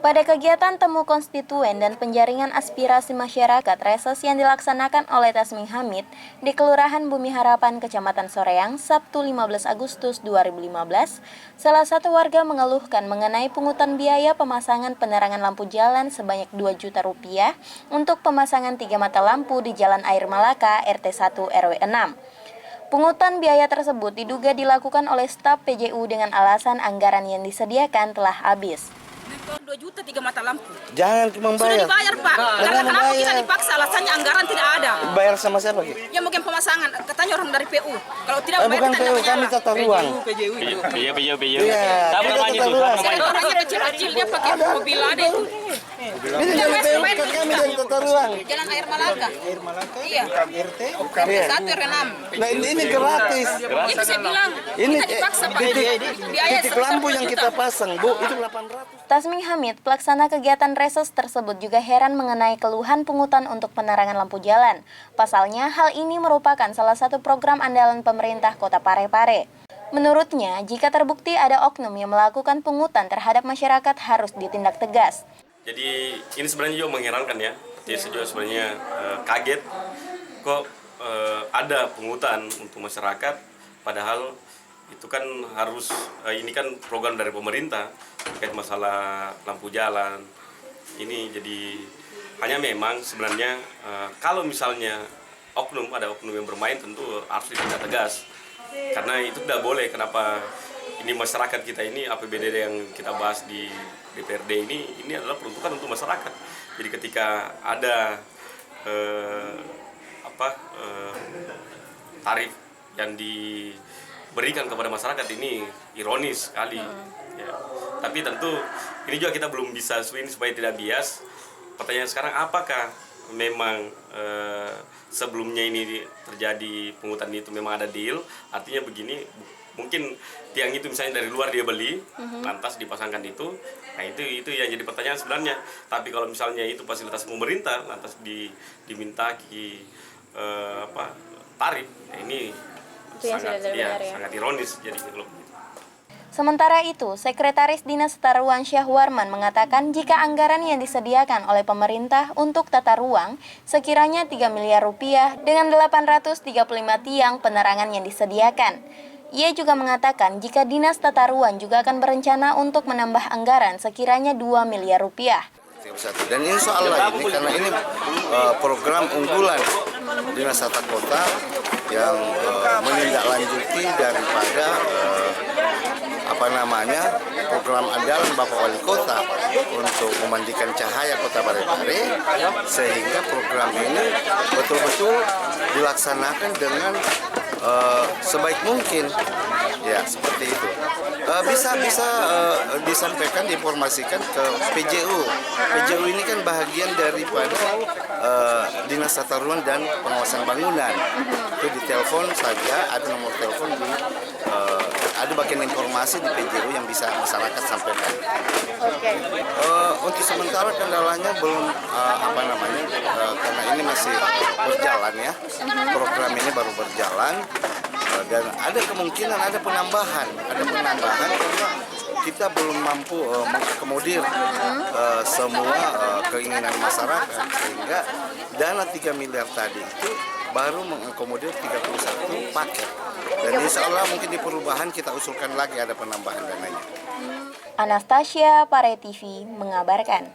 Pada kegiatan temu konstituen dan penjaringan aspirasi masyarakat reses yang dilaksanakan oleh Tasming Hamid di Kelurahan Bumi Harapan, Kecamatan Soreang, Sabtu 15 Agustus 2015, salah satu warga mengeluhkan mengenai pungutan biaya pemasangan penerangan lampu jalan sebanyak 2 juta rupiah untuk pemasangan 3 mata lampu di Jalan Air Malaka, RT 1 RW 6. Pungutan biaya tersebut diduga dilakukan oleh staf PJU dengan alasan anggaran yang disediakan telah habis. 2 juta 3 mata lampu. Jangan membayar. Sudah dibayar, Pak. Karena kenapa kita dipaksa? Alasannya anggaran tidak ada. Bayar sama siapa, Ki? Ya mungkin pemasangan, katanya orang dari PU. Kalau tidak bayar Bukan kita PU, tidak kami tata ruang. PJU. Iya, Siapa kita namanya tata itu? ruang. orang kecil-kecil dia pakai mobil ada itu. Ini dari PU, kan kami dari tata ruang. Jalan Air Malaka. Iya. RT? RT 1 RW 6. Nah, ini gratis. Itu saya bilang, Ini kita dipaksa, Pak. titik lampu yang kita pasang, Bu, itu 800. Tasming Hamid, pelaksana kegiatan reses tersebut juga heran mengenai keluhan pungutan untuk penerangan lampu jalan. Pasalnya, hal ini merupakan salah satu program andalan pemerintah Kota Parepare. Menurutnya, jika terbukti ada oknum yang melakukan pungutan terhadap masyarakat harus ditindak tegas. Jadi ini sebenarnya juga mengherankan ya. Jadi saya juga sebenarnya kaget kok ada pungutan untuk masyarakat, padahal itu kan harus ini kan program dari pemerintah terkait masalah lampu jalan. Ini jadi hanya memang sebenarnya kalau misalnya ada oknum yang bermain tentu harus ditindak tegas. Karena itu tidak boleh. Kenapa ini masyarakat kita ini APBD yang kita bahas di DPRD ini adalah peruntukan untuk masyarakat. Jadi ketika ada tarif yang diberikan kepada masyarakat ini ironis sekali. Ya. Tapi tentu ini juga kita belum bisa swing supaya tidak bias. Pertanyaan sekarang, apakah memang sebelumnya ini terjadi pungutan itu memang ada deal? Artinya begini, mungkin tiang itu misalnya dari luar dia beli, lantas dipasangkan itu. Nah itu yang jadi pertanyaan sebenarnya. Tapi kalau misalnya itu fasilitas pemerintah, lantas diminta tarif, nah ini sangat ironis jadi kalau begitu. Sementara itu, Sekretaris Dinas Tata Ruang Syahwarman mengatakan jika anggaran yang disediakan oleh pemerintah untuk tata ruang sekiranya 3 miliar rupiah dengan 835 tiang penerangan yang disediakan. Ia juga mengatakan jika Dinas Tata Ruang juga akan berencana untuk menambah anggaran sekiranya 2 miliar rupiah. Dan insya Allah ini, karena ini program unggulan Dinas Tata Kota yang menindaklanjuti daripada program andalan Bapak Wali Kota untuk memandikan cahaya Kota Parepare, sehingga program ini betul-betul dilaksanakan dengan sebaik mungkin, ya seperti itu. Bisa disampaikan, diinformasikan ke PJU. PJU ini kan bahagian daripada Dinas Tata Ruang dan Pengawasan Bangunan. Itu ditelepon saja, ada nomor telepon ada bagian informasi di PJU yang bisa masyarakat sampaikan. Untuk sementara kendalanya belum karena ini masih berjalan ya. Program ini baru berjalan. Dan ada kemungkinan ada penambahan karena kita belum mampu mengakomodir semua keinginan masyarakat, sehingga dana 3 miliar tadi itu baru mengakomodir 31 paket. Dan insya Allah mungkin di perubahan kita usulkan lagi ada penambahan dananya. Anastasia, Pare TV mengabarkan.